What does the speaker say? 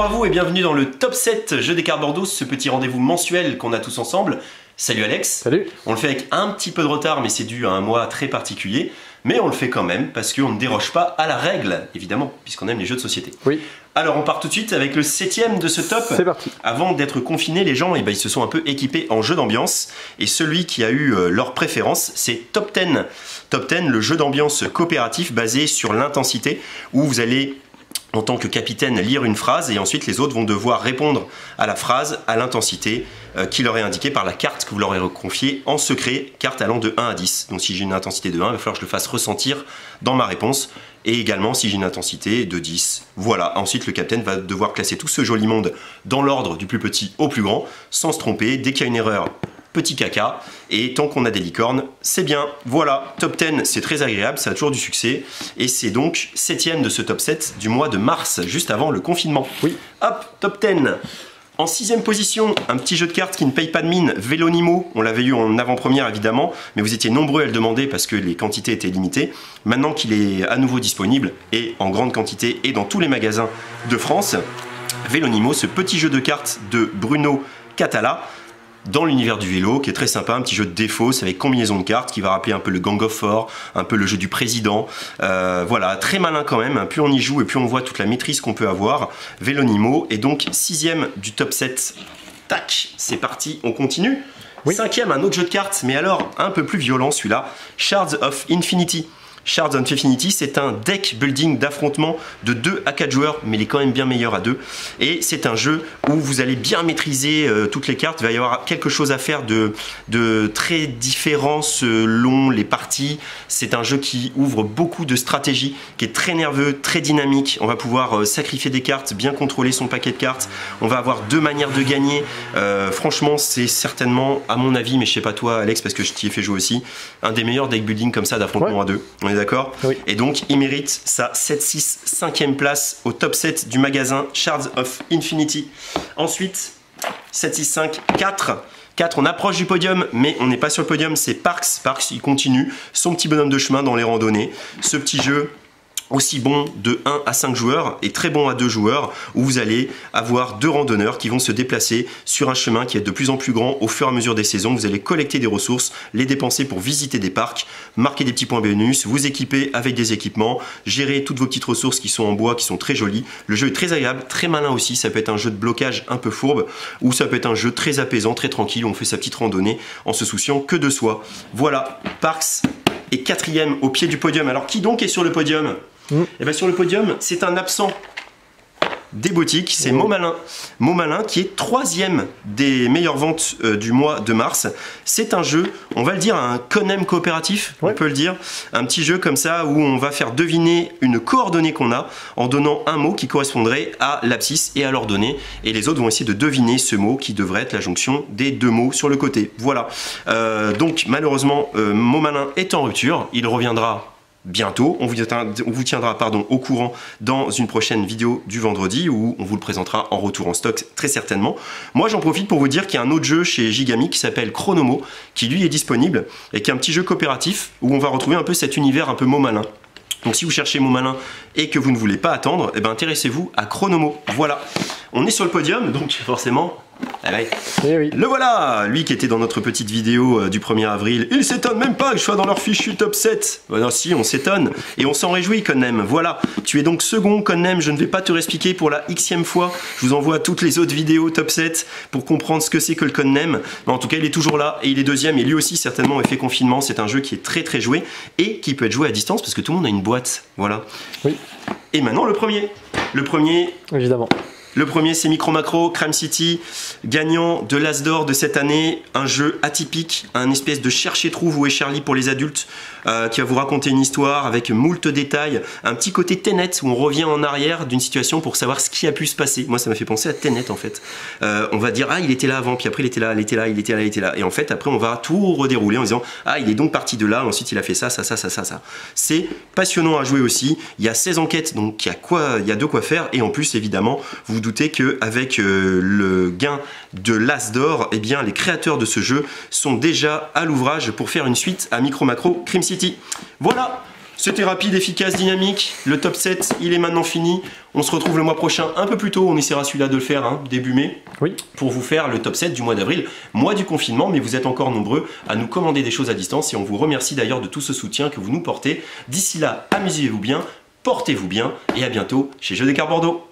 à vous et bienvenue dans le top 7 Jeux des cartes Bordeaux, ce petit rendez-vous mensuel qu'on a tous ensemble. Salut Alex. Salut. On le fait avec un petit peu de retard, mais c'est dû à un mois très particulier. Mais on le fait quand même parce qu'on ne déroge pas à la règle, évidemment, puisqu'on aime les jeux de société. Oui. Alors on part tout de suite avec le 7ème de ce top. C'est parti. Avant d'être confinés, les gens ils se sont un peu équipés en jeu d'ambiance. Et celui qui a eu leur préférence, c'est Top 10. Top 10, le jeu d'ambiance coopératif basé sur l'intensité, où vous allez, en tant que capitaine, lire une phrase et ensuite les autres vont devoir répondre à la phrase, à l'intensité qui leur est indiquée par la carte que vous leur avez confiée en secret, carte allant de 1 à 10. Donc si j'ai une intensité de 1, il va falloir que je le fasse ressentir dans ma réponse. Et également si j'ai une intensité de 10. Voilà, ensuite le capitaine va devoir classer tout ce joli monde dans l'ordre du plus petit au plus grand, sans se tromper. Dès qu'il y a une erreur, petit caca, et tant qu'on a des licornes, c'est bien. Voilà, top 10, c'est très agréable, ça a toujours du succès, et c'est donc 7ème de ce top 7 du mois de mars, juste avant le confinement. Oui. Hop, top 10. En 6ème position, un petit jeu de cartes qui ne paye pas de mine, Vélonimo. On l'avait eu en avant-première évidemment, mais vous étiez nombreux à le demander parce que les quantités étaient limitées. Maintenant qu'il est à nouveau disponible, et en grande quantité, et dans tous les magasins de France, Vélonimo, ce petit jeu de cartes de Bruno Catala, dans l'univers du vélo, qui est très sympa, un petit jeu de défausse avec combinaison de cartes qui va rappeler un peu le Gang of Four, un peu le jeu du président. Voilà, très malin quand même, plus on y joue et plus on voit toute la maîtrise qu'on peut avoir. Vélonimo est donc 6ème du top 7. Tac, c'est parti, on continue. Oui. 5ème, un autre jeu de cartes, mais alors un peu plus violent celui-là, Shards of Infinity. Shards of Infinity, c'est un deck building d'affrontement de 2 à 4 joueurs, mais il est quand même bien meilleur à 2. Et c'est un jeu où vous allez bien maîtriser toutes les cartes. Il va y avoir quelque chose à faire de très différent selon les parties. C'est un jeu qui ouvre beaucoup de stratégie, qui est très nerveux, très dynamique. On va pouvoir sacrifier des cartes, bien contrôler son paquet de cartes. On va avoir 2 manières de gagner. Franchement, c'est certainement, à mon avis, mais je sais pas toi Alex, parce que je t'y ai fait jouer aussi, un des meilleurs deck building comme ça d'affrontement à 2. On est d'accord? Oui. Et donc il mérite sa 7-6 5ème place au top 7 du magasin Shards of Infinity. Ensuite 7-6-5 4. On approche du podium, mais on n'est pas sur le podium, c'est Parks. Parks, il continue son petit bonhomme de chemin dans les randonnées. Ce petit jeu aussi bon de 1 à 5 joueurs et très bon à 2 joueurs, où vous allez avoir 2 randonneurs qui vont se déplacer sur un chemin qui est de plus en plus grand au fur et à mesure des saisons. Vous allez collecter des ressources, les dépenser pour visiter des parcs, marquer des petits points bonus, vous équiper avec des équipements, gérer toutes vos petites ressources qui sont en bois, qui sont très jolies. Le jeu est très agréable, très malin aussi. Ça peut être un jeu de blocage un peu fourbe, ou ça peut être un jeu très apaisant, très tranquille, où on fait sa petite randonnée en se souciant que de soi. Voilà, Parks est 4ème au pied du podium. Alors qui donc est sur le podium? Et bien sur le podium, c'est un absent des boutiques, c'est Momalin. Momalin qui est 3ème des meilleures ventes du mois de mars. C'est un jeu, on va le dire, un conem coopératif, on peut le dire. Un petit jeu comme ça où on va faire deviner une coordonnée qu'on a en donnant un mot qui correspondrait à l'abscisse et à l'ordonnée. Et les autres vont essayer de deviner ce mot qui devrait être la jonction des 2 mots sur le côté. Voilà. Donc malheureusement, Momalin est en rupture. Il reviendra bientôt, on vous tiendra au courant dans une prochaine vidéo du vendredi où on vous le présentera en retour en stock très certainement. Moi j'en profite pour vous dire qu'il y a un autre jeu chez Gigamic qui s'appelle Chronomo, qui lui est disponible et qui est un petit jeu coopératif où on va retrouver un peu cet univers un peu Momalin. Donc si vous cherchez Momalin et que vous ne voulez pas attendre, eh ben intéressez-vous à Chronomo. Voilà, on est sur le podium donc forcément... Allez. Oui. Le voilà, lui qui était dans notre petite vidéo du 1er avril. Il s'étonne même pas que je sois dans leur fichu top 7. Non, si, on s'étonne. Et on s'en réjouit, Connem. Voilà, tu es donc second, Connem. Je ne vais pas te réexpliquer pour la xème fois. Je vous envoie toutes les autres vidéos top 7 pour comprendre ce que c'est que le Connem. Mais en tout cas, il est toujours là et il est 2ème. Et lui aussi, certainement, effet confinement. C'est un jeu qui est très très joué et qui peut être joué à distance parce que tout le monde a une boîte. Voilà. Oui. Et maintenant, le premier. Le premier... Évidemment. Le premier, c'est Micro Macro, Crime City, gagnant de l'As d'or de cette année, un jeu atypique, un espèce de chercher-trouve où est Charlie pour les adultes, qui va vous raconter une histoire avec moult détails, un petit côté Tenet où on revient en arrière d'une situation pour savoir ce qui a pu se passer. Moi, ça m'a fait penser à Tenet en fait. On va dire, ah, il était là avant, puis après il était là, il était là, il était là, il était là. Et en fait, après, on va tout redérouler en disant, ah, il est donc parti de là, ensuite il a fait ça, ça, ça, ça, ça, ça. C'est passionnant à jouer aussi. Il y a 16 enquêtes, donc il y a de quoi faire. Et en plus, évidemment, vous doutez qu'avec le gain de l'As d'or, eh bien, les créateurs de ce jeu sont déjà à l'ouvrage pour faire une suite à Micro Macro Crime City. Voilà, C'était rapide, efficace, dynamique. Le top 7, il est maintenant fini. On se retrouve le mois prochain un peu plus tôt. On essaiera celui-là de le faire début mai. Oui. Pour vous faire le top 7 du mois d'avril, mois du confinement. Mais vous êtes encore nombreux à nous commander des choses à distance. Et on vous remercie d'ailleurs de tout ce soutien que vous nous portez. D'ici là, amusez-vous bien, portez-vous bien. Et à bientôt chez Jeux des Cartes Bordeaux.